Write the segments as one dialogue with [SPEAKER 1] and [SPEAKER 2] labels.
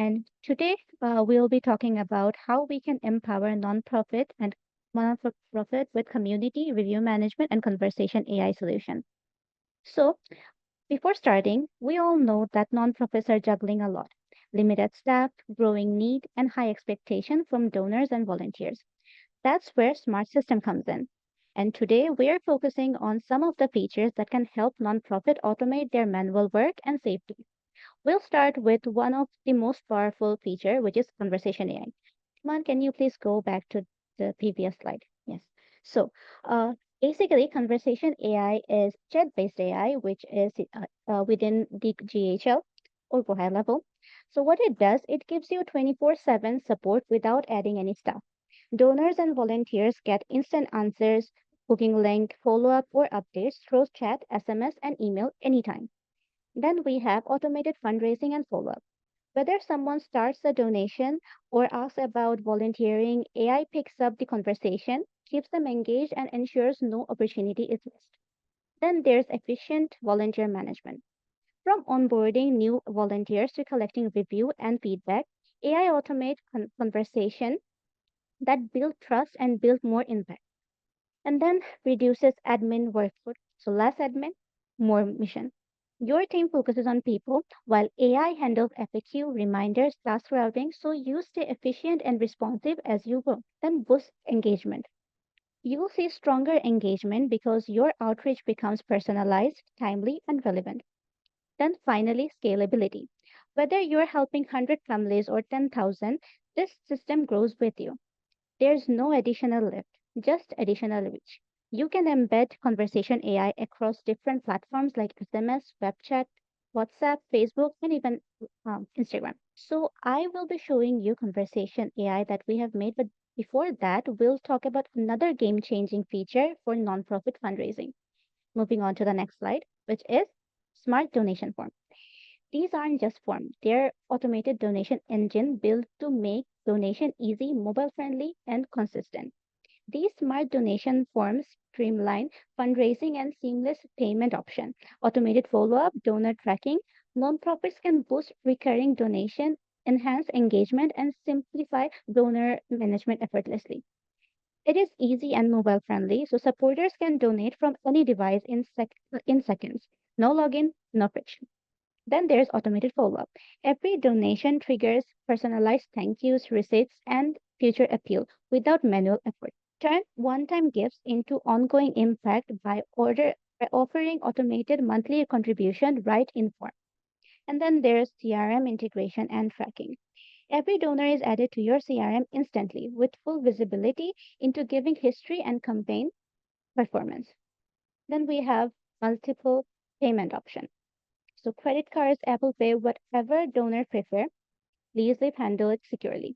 [SPEAKER 1] And today we'll be talking about how we can empower nonprofit with community review management and conversation AI solution. So, before starting, we all know that nonprofits are juggling a lot: limited staff, growing need, and high expectation from donors and volunteers. That's where Smart System comes in. And today we are focusing on some of the features that can help nonprofit automate their manual work and safety. We'll start with one of the most powerful feature, which is conversation AI. Man, can you please go back to the previous slide? Yes. So, uh, basically, conversation AI is chat-based AI, which is within the GHL or go high level. So, what it does, it gives you 24/7 support without adding any stuff. Donors and volunteers get instant answers, booking link, follow-up, or updates through chat, SMS, and email anytime. Then we have automated fundraising and follow-up. Whether someone starts a donation or asks about volunteering, AI picks up the conversation, keeps them engaged, and ensures no opportunity is missed. Then there's efficient volunteer management. From onboarding new volunteers to collecting review and feedback, AI automate conversation that build trust and build more impact. And then reduces admin workload. So less admin, more mission. Your team focuses on people while AI handles FAQ, reminders, task routing, so you stay efficient and responsive as you go. Then boost engagement. You'll see stronger engagement because your outreach becomes personalized, timely, and relevant. Then finally, scalability. Whether you're helping 100 families or 10,000, this system grows with you. There's no additional lift, just additional reach. You can embed conversation AI across different platforms like SMS, web chat, WhatsApp, Facebook, and even Instagram. So I will be showing you conversation AI that we have made, but before that, we'll talk about another game-changing feature for nonprofit fundraising. Moving on to the next slide, which is smart donation form. These aren't just forms, they're automated donation engine built to make donation easy, mobile friendly, and consistent. These smart donation forms streamline fundraising and seamless payment option, automated follow-up, donor tracking. Nonprofits can boost recurring donation, enhance engagement, and simplify donor management effortlessly. It is easy and mobile friendly, so supporters can donate from any device in seconds. No login, no friction. Then there's automated follow-up. Every donation triggers personalized thank yous, receipts, and future appeal without manual effort. Turn one-time gifts into ongoing impact by offering automated monthly contribution right in form. And then there's CRM integration and tracking. Every donor is added to your CRM instantly with full visibility into giving history and campaign performance. Then we have multiple payment options. So credit cards, Apple Pay, whatever donor prefer, please leave handle it securely.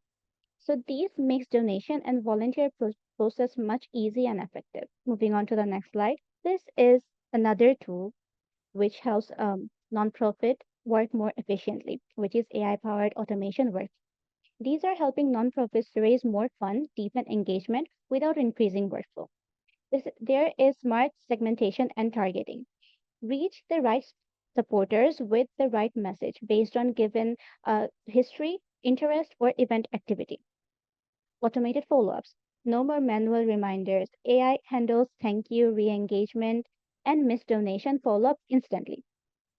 [SPEAKER 1] So these makes donation and volunteer process much easy and effective. Moving on to the next slide. This is another tool which helps nonprofit work more efficiently, which is AI-powered automation work. These are helping nonprofits to raise more funds, deepen engagement without increasing workflow. There is smart segmentation and targeting. Reach the right supporters with the right message based on given history, interest, or event activity. Automated follow ups. No more manual reminders. AI handles thank you, re engagement, and missed donation follow up instantly.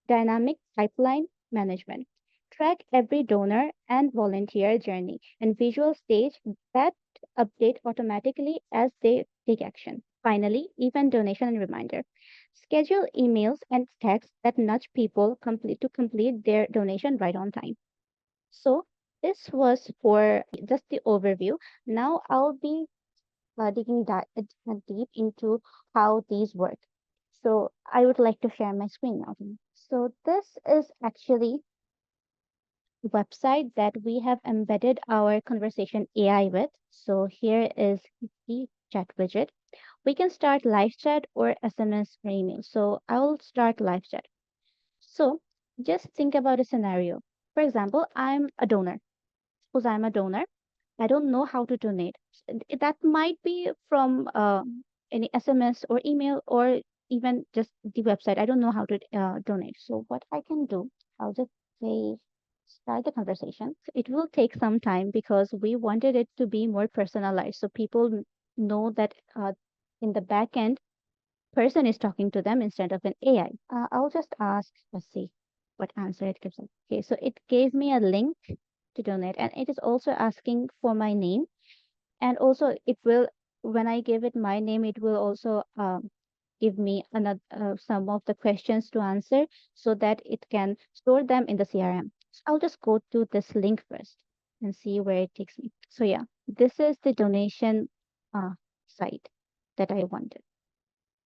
[SPEAKER 1] Dynamic pipeline management. Track every donor and volunteer journey and visual stage that update automatically as they take action. Finally, event donation and reminder. Schedule emails and texts that nudge people complete their donation right on time. So this was for just the overview. Now I'll be digging deep into how these work. So I would like to share my screen now. So this is actually the website that we have embedded our conversation AI with. So here is the chat widget. We can start live chat or SMS or email. So I'll start live chat. So just think about a scenario. For example, I'm a donor. Suppose I'm a donor. I don't know how to donate. That might be from any SMS or email or even just the website. I don't know how to donate. So what I can do, I'll just say start the conversation. So it will take some time because we wanted it to be more personalized. So people know that in the back end, person is talking to them instead of an AI. I'll just ask, let's see what answer it gives us. Okay, so it gave me a link to donate, and it is also asking for my name. And also, it will, when I give it my name, it will also give me another some of the questions to answer so that it can store them in the CRM. So I'll just go to this link first and see where it takes me. So yeah, this is the donation site that I wanted.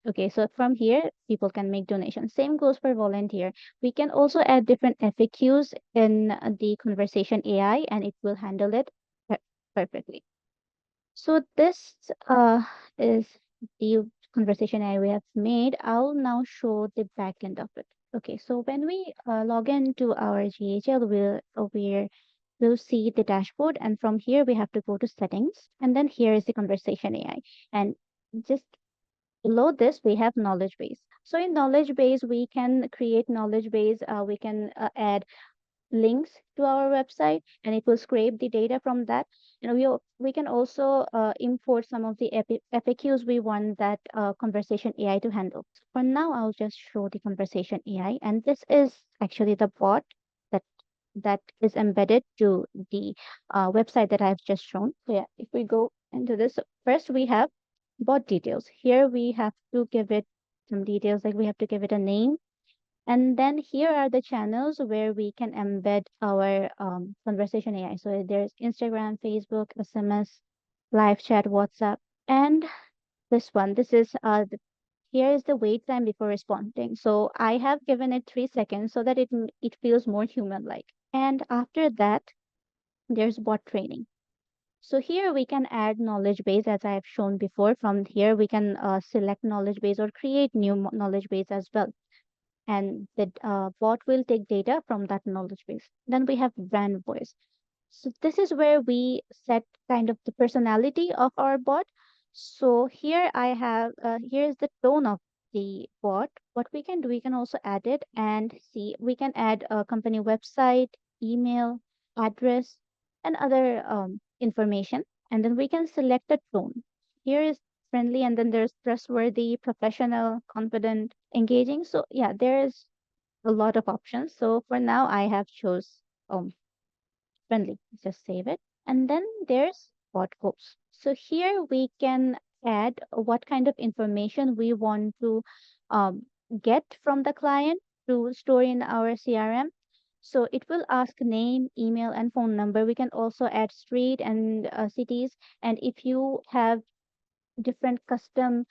[SPEAKER 1] Okay, so from here, people can make donations. Same goes for volunteer. We can also add different FAQs in the conversation AI, and it will handle it per- perfectly. So this is the conversation AI we have made. I'll now show the back end of it. Okay, so when we log into our GHL, we'll see the dashboard, and from here we have to go to settings, and then here is the conversation AI. And just below this, we have knowledge base. So in knowledge base, we can create knowledge base. We can add links to our website, and it will scrape the data from that. And we can also import some of the FAQs we want that conversation AI to handle. For now, I'll just show the conversation AI, and this is actually the bot that that is embedded to the website that I've just shown. So yeah, if we go into this, first we have bot details. Here we have to give it some details, like we have to give it a name. And then here are the channels where we can embed our conversation AI. So there's Instagram, Facebook, SMS, live chat, WhatsApp, and this one. This is here is the wait time before responding. So I have given it 3 seconds so that it feels more human-like. And after that, there's bot training. So here we can add knowledge base as I have shown before. From here we can select knowledge base or create new knowledge base as well. And the bot will take data from that knowledge base. Then we have brand voice. So this is where we set kind of the personality of our bot. So here I have, here is the tone of the bot. What we can do, we can also add it and see, we can add a company website, email, address, and other information. And then we can select the tone. Here is friendly, and then there's trustworthy, professional, confident, engaging. So yeah, there's a lot of options. So for now, I have chose friendly. Just save it. And then there's bot goals. So here we can add what kind of information we want to um, get from the client to store in our CRM. So it will ask name, email, and phone number. We can also add street and cities. And if you have different custom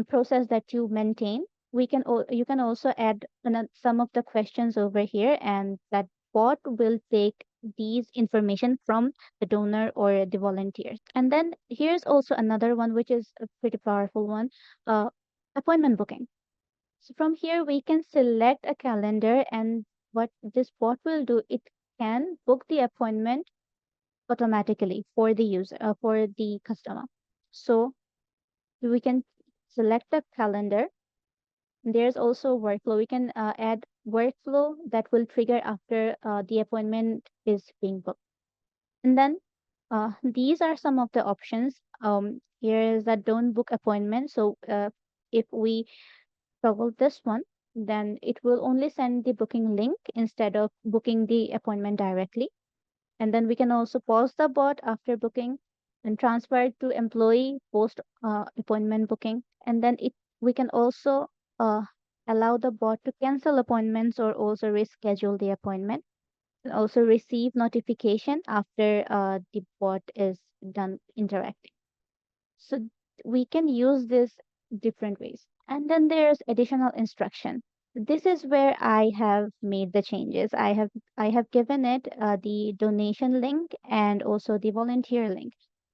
[SPEAKER 1] process that you maintain, you can also add some of the questions over here, and that bot will take these information from the donor or the volunteers. And then here's also another one which is a pretty powerful one, uh, appointment booking. So from here we can select a calendar, and what this bot will do, it can book the appointment automatically for the user, for the customer. So we can select the calendar. There's also workflow. We can add workflow that will trigger after the appointment is being booked. And then these are some of the options. Here is that don't book appointment. So if we toggle this one, then it will only send the booking link instead of booking the appointment directly. And then we can also pause the bot after booking and transfer it to employee post appointment booking. And then we can also uh, allow the bot to cancel appointments or also reschedule the appointment, and also receive notification after the bot is done interacting. So we can use this different ways. And then there's additional instruction. This is where I have made the changes. I have given it the donation link and also the volunteer link.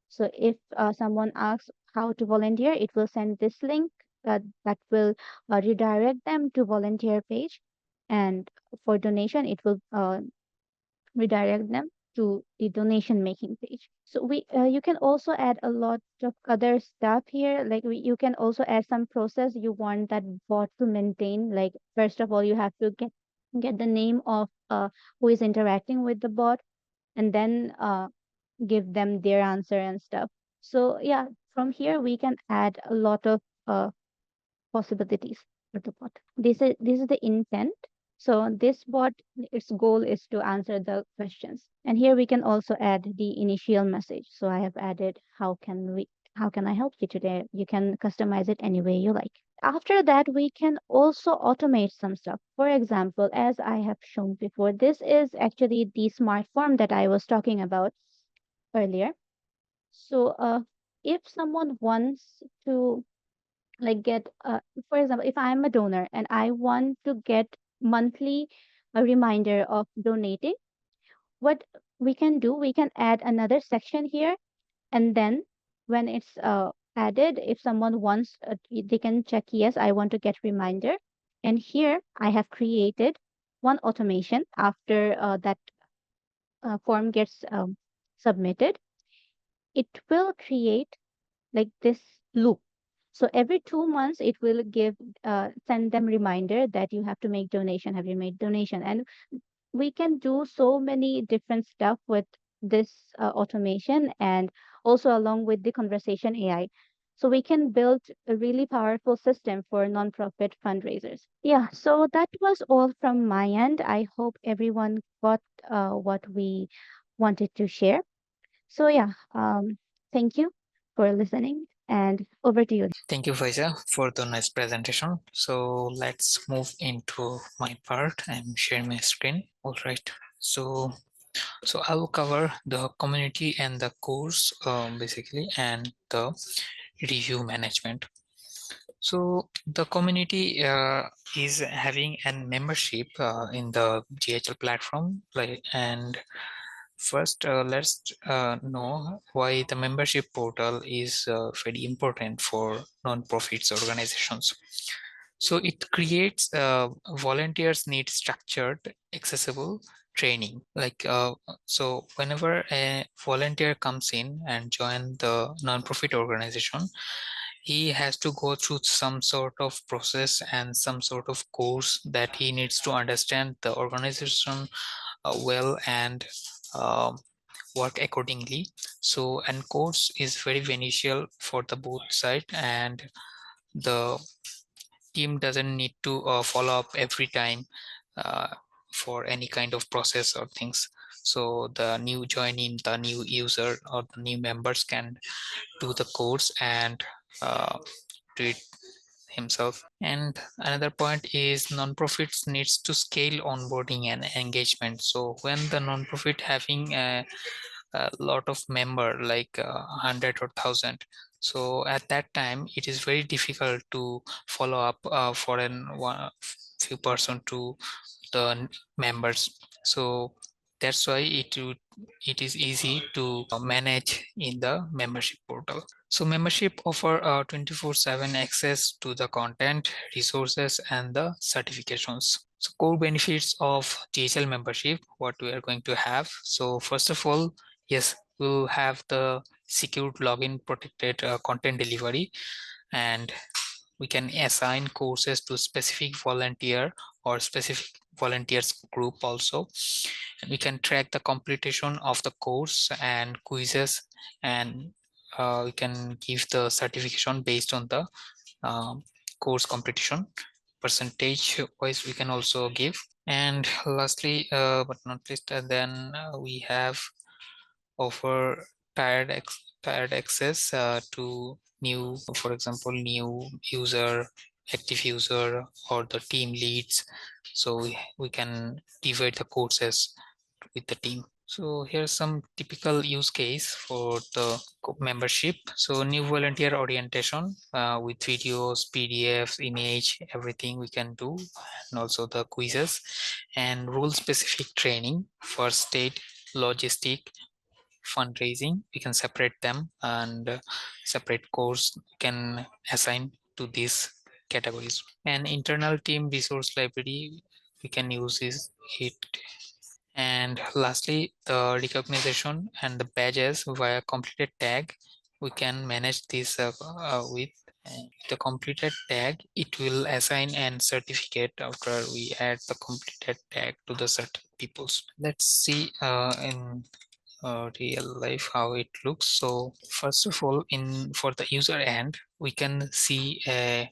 [SPEAKER 1] So if someone asks how to volunteer, it will send this link that will redirect them to volunteer page. And for donation, it will redirect them to the donation making page. So you can also add a lot of other stuff here. Like you can also add some process you want that bot to maintain. Like first of all, you have to get get the name of who is interacting with the bot, and then give them their answer and stuff. So yeah, from here we can add a lot of possibilities for the bot. This is the intent. So this bot, its goal is to answer the questions. And here we can also add the initial message. So I have added how can I help you today? You can customize it any way you like. After that, we can also automate some stuff. For example, as I have shown before, this is actually the smart form that I was talking about earlier. So if someone wants to like get for example, if I'm a donor and I want to get monthly a reminder of donating, what we can do, we can add another section here, and then when it's added, if someone wants they can check, yes, I want to get reminder. And here I have created one automation after that form gets submitted. It will create like this loop. So every 2 months, it will send them reminder that you have to make donation. Have you made donation? And we can do so many different stuff with this automation, and also along with the conversation AI. So we can build a really powerful system for nonprofit fundraisers. Yeah, so that was all from my end. I hope everyone got what we wanted to share. So yeah, thank you for listening, and over to you.
[SPEAKER 2] Thank you, Faiza, for the nice presentation. So let's move into my part. I'm sharing my screen. All right. So I will cover the community and the course basically, and the review management. So the community is having a membership in the GHL platform, like, and first let's know why the membership portal is very important for non-profits organizations. So it creates volunteers need structured, accessible training. Like so, whenever a volunteer comes in and join the non-profit organization, he has to go through some sort of process and some sort of course that he needs to understand the organization well, and um, work accordingly. So, and course is very beneficial for the both side, and the team doesn't need to follow up every time uh, for any kind of process or things. So the new joining, the new user or the new members can do the course and do it himself. And another point is non-profits needs to scale onboarding and engagement. So when the non-profit having a lot of member, like 100 or 1,000, so at that time it is very difficult to follow up for one few person to the members. So that's why it is easy to manage in the membership portal. So membership offer 24/7 access to the content, resources, and the certifications. So core benefits of GHL membership, what we are going to have. So first of all, yes, we'll have the secured login, protected content delivery, and we can assign courses to specific volunteer or specific volunteers group also. And we can track the completion of the course and quizzes, and we can give the certification based on the um, course completion percentage wise. We can also give. And lastly, but not least, then we have offer tired access to new, for example, new user, active user, or the team leads. So we can divide the courses with the team. So here's some typical use case for the membership. So new volunteer orientation with videos, PDFs, image, everything we can do, and also the quizzes and rule specific training, first aid, logistic, fundraising. We can separate them, and separate course can assign to these categories. And internal team resource library, we can use it. And lastly, the recognition and the badges via completed tag, we can manage this with. And the completed tag, it will assign an certificate after we add the completed tag to the certain peoples. Let's see in real life how it looks. So first of all, in for the user end, we can see a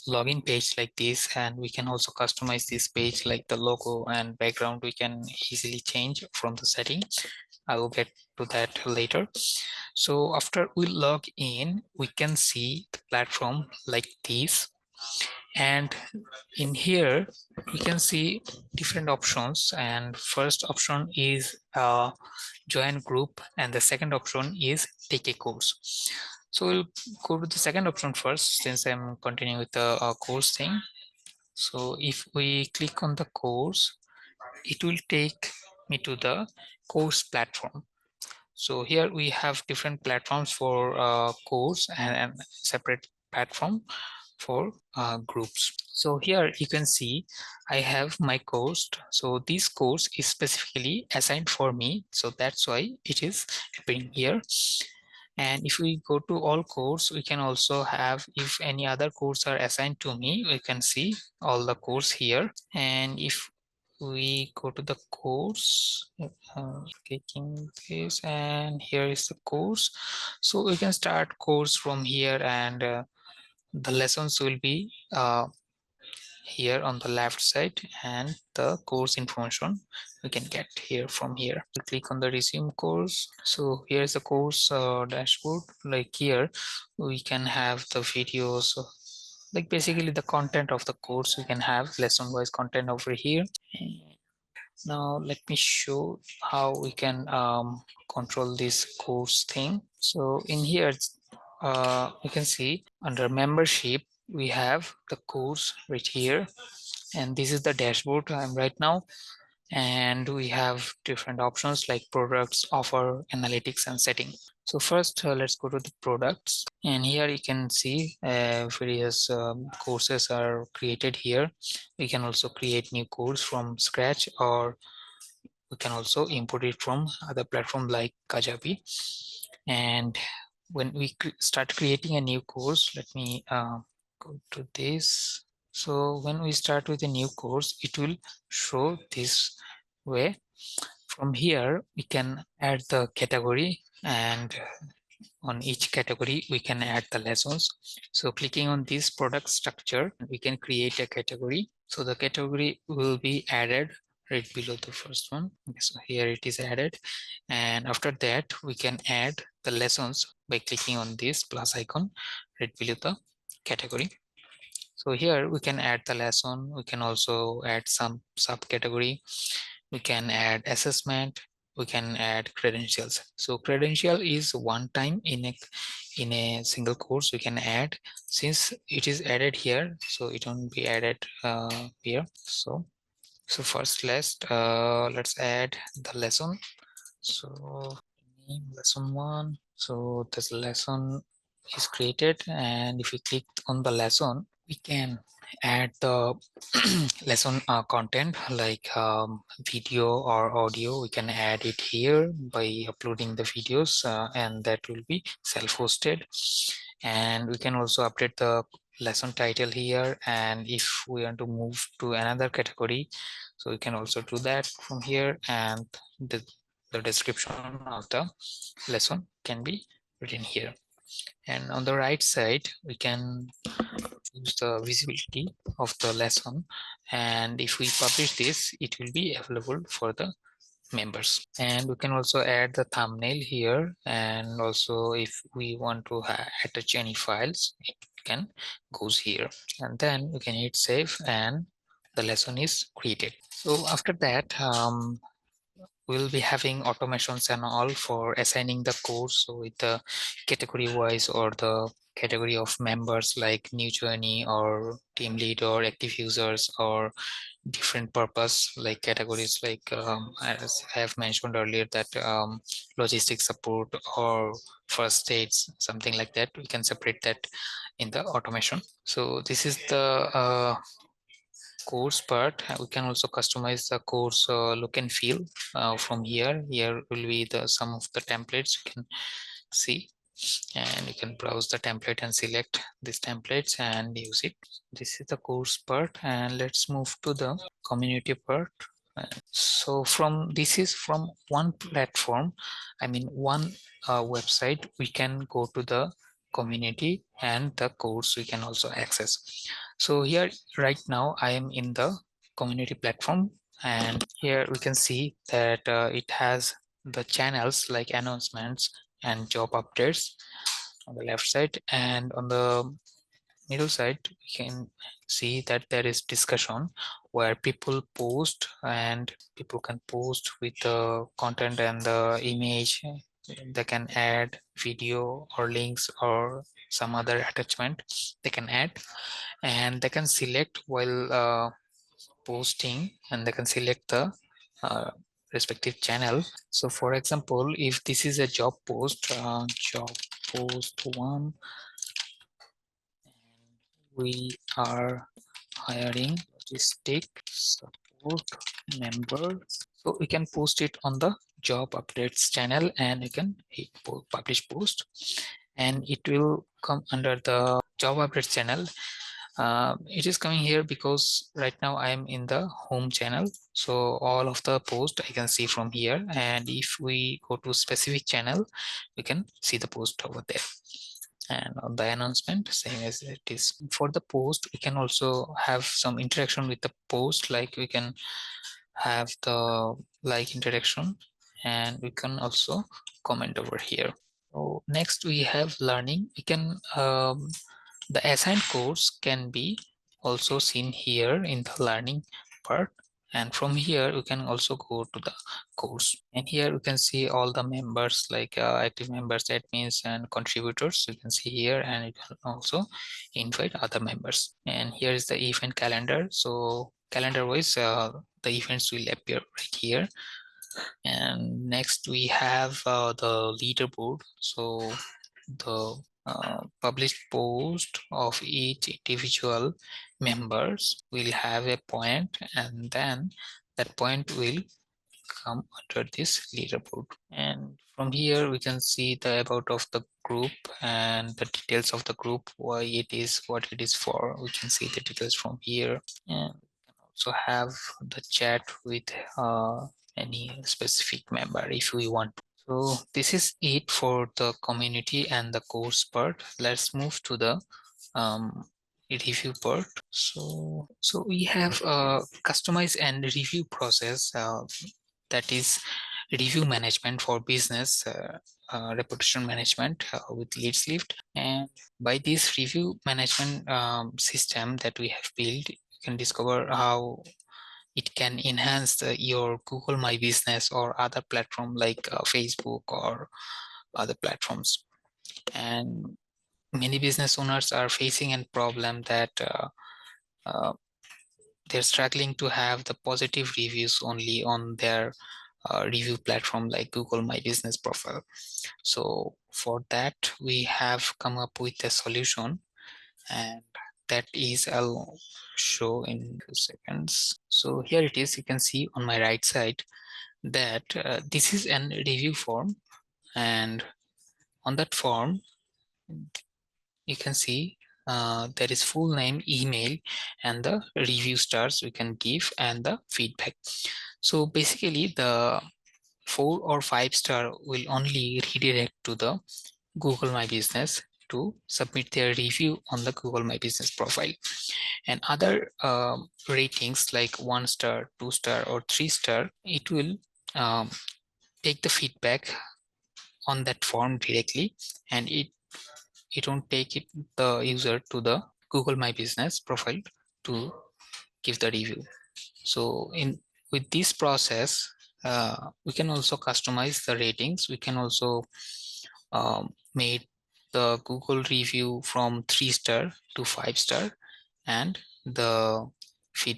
[SPEAKER 2] login page like this, and we can also customize this page, like the logo and background we can easily change from the settings. I will get to that later. So after we log in, we can see the platform like this, and in here we can see different options, and first option is join group, and the second option is take a course. So we'll go to the second option first, since I'm continuing with the course thing. So if we click on the course, it will take me to the course platform. So here we have different platforms for course, and separate platform for groups. So here you can see I have my course. So this course is specifically assigned for me, so that's why it is appearing here. And if we go to all course, we can also have, if any other course are assigned to me, we can see all the course here. And if we go to the course, clicking this, and here is the course. So we can start course from here, and the lessons will be here on the left side, and the course information we can get here from here. We click on the resume course. So here's the course dashboard. Like here we can have the videos, like basically the content of the course. We can have lesson wise content over here. Now let me show how we can control this course thing. So in here you can see under membership we have the course right here, and this is the dashboard I'm right now. And we have different options like products, offer, analytics, and setting. So first let's go to the products, and here you can see various courses are created here. We can also create new course from scratch, or we can also import it from other platform like Kajabi. And when we start creating a new course, let me go to this. So when we start with a new course, it will show this way. From here we can add the category, and on each category we can add the lessons. So clicking on this product structure, we can create a category. So the category will be added right below the first one. Okay, so here it is added, and after that we can add the lessons by clicking on this plus icon right below the category. So here we can add the lesson. We can also add some subcategory. We can add assessment. We can add credentials. So credential is one time in a single course we can add. Since it is added here, so it won't be added here. So first let's add the lesson. So name lesson one. So this lesson is created, and if we click on the lesson, we can add the lesson content like video or audio. We can add it here by uploading the videos, and that will be self-hosted. And we can also update the lesson title here, and if we want to move to another category, so we can also do that from here, and the description of the lesson can be written here. And on the right side we can choose the visibility of the lesson, and if we publish this, it will be available for the members. And we can also add the thumbnail here, and also if we want to attach any files, it can goes here, and then we can hit save, and the lesson is created. So after that we'll be having automations and all for assigning the course, so with the category wise or the category of members like new journey or team lead or active users, or different purpose like categories like as I have mentioned earlier, that logistics support or first aids, something like that. We can separate that in the automation. So this is the course part. We can also customize the course look and feel from here. Here will be the some of the templates you can see. and you can browse the template and select these templates and use it. This is the course part, and let's move to the community part. So from this is from one platform, I mean one website, we can go to the community and the course we can also access. So here right now I am in the community platform, and here we can see that it has the channels like announcements and job updates on the left side, and on the middle side we can see that there is discussion where people post, and people can post with the content and the image. They can add video or links or some other attachment they can add, and they can select while posting, and they can select the uh, respective channel. So for example, if this is a job post, job post one, we are hiring logistic support members. So we can post it on the job updates channel, and you can hit publish post, and it will come under the job updates channel. It is coming here because right now I am in the home channel, so all of the post I can see from here, and if we go to specific channel we can see the post over there. And on the announcement, same as it is. For the post, we can also have some interaction with the post, like we can have the like interaction, and we can also comment over here. So next we have learning. We can the assigned course can be also seen here in the learning part, and from here we can also go to the course, and here we can see all the members like active members, admins, and contributors. You can see here, and you can also invite other members. And here is the event calendar. So calendar wise, the events will appear right here. And next we have the leaderboard. So the published post of each individual members will have a point, and then that point will come under this leaderboard. And from here we can see the about of the group and the details of the group, why it is, what it is for. We can see the details from here, and we can also have the chat with any specific member if we want. So this is it for the community and the course part. Let's move to the review part. So we have a customize and review process, that is review management for business, reputation management with leads lift. And by this review management system that we have built, you can discover how it can enhance your Google My Business or other platform like Facebook or other platforms. And many business owners are facing a problem that uh, they're struggling to have the positive reviews only on their review platform like Google My Business profile. So for that, we have come up with a solution, and that is I'll show in 2 seconds. So here it is. You can see on my right side that this is an review form, and on that form you can see there is full name, email, and the review stars we can give, and the feedback. So basically the 4 or 5 star will only redirect to the Google My Business to submit their review on the Google My Business profile. And other ratings like 1 star, 2 star, or 3 star, it will um, take the feedback on that form directly, and it won't take it the user to the Google My Business profile to give the review. So in with this process, we can also customize the ratings. We can also make the Google review from 3 star to 5 star, and the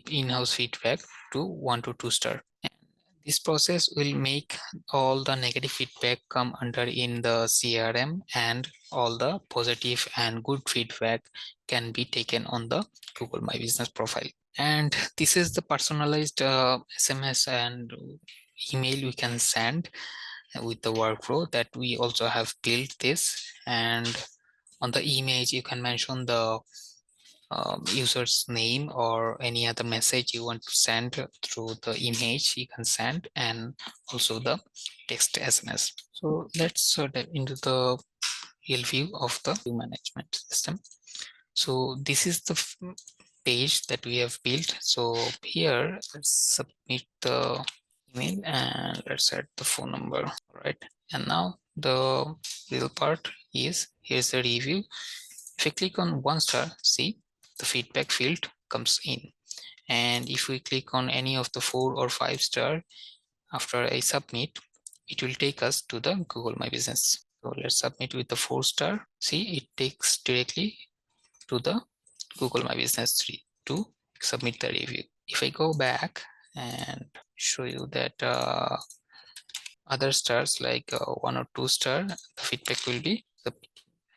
[SPEAKER 2] in-house feedback to 1 to 2 star. This process will make all the negative feedback come under in the CRM, and all the positive and good feedback can be taken on the Google My Business profile. And this is the personalized SMS and email we can send, with the workflow that we also have built this. And on the image you can mention the user's name or any other message you want to send through the image you can send, and also the text SMS. So let's dive into the real view of the view management system. So this is the page that we have built. So here let's submit the email and let's add the phone number. All right, and now the real part is, here's the review. If I click on 1 star, see the feedback field comes in, and if we click on any of the 4 or 5 star after I submit, it will take us to the Google My Business. So let's submit with the 4 star. See, it takes directly to the Google My Business tree to submit the review. If I go back and show you that other stars like 1 or 2 star, the feedback will be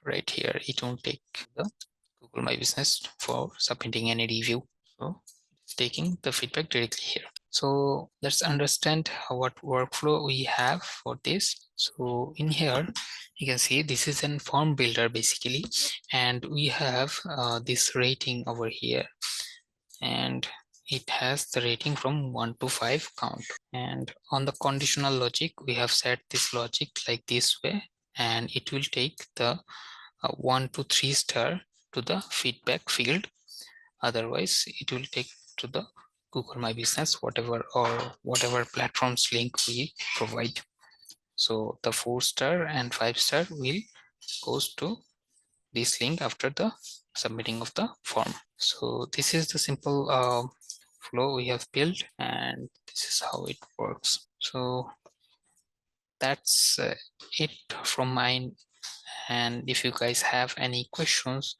[SPEAKER 2] right here. It won't take the Google My Business for submitting any review. So it's taking the feedback directly here. So let's understand what workflow we have for this. So in here, you can see this is an form builder basically, and we have this rating over here, and it has the rating from 1 to 5 count. And on the conditional logic, we have set this logic like this way, and it will take the 1 to 3 star to the feedback field. Otherwise, it will take to the Google My Business, whatever platforms link we provide. So the 4 star and 5 star will goes to this link after the submitting of the form. So this is the simple flow we have built, and this is how it works. So that's it from mine. And if you guys have any questions,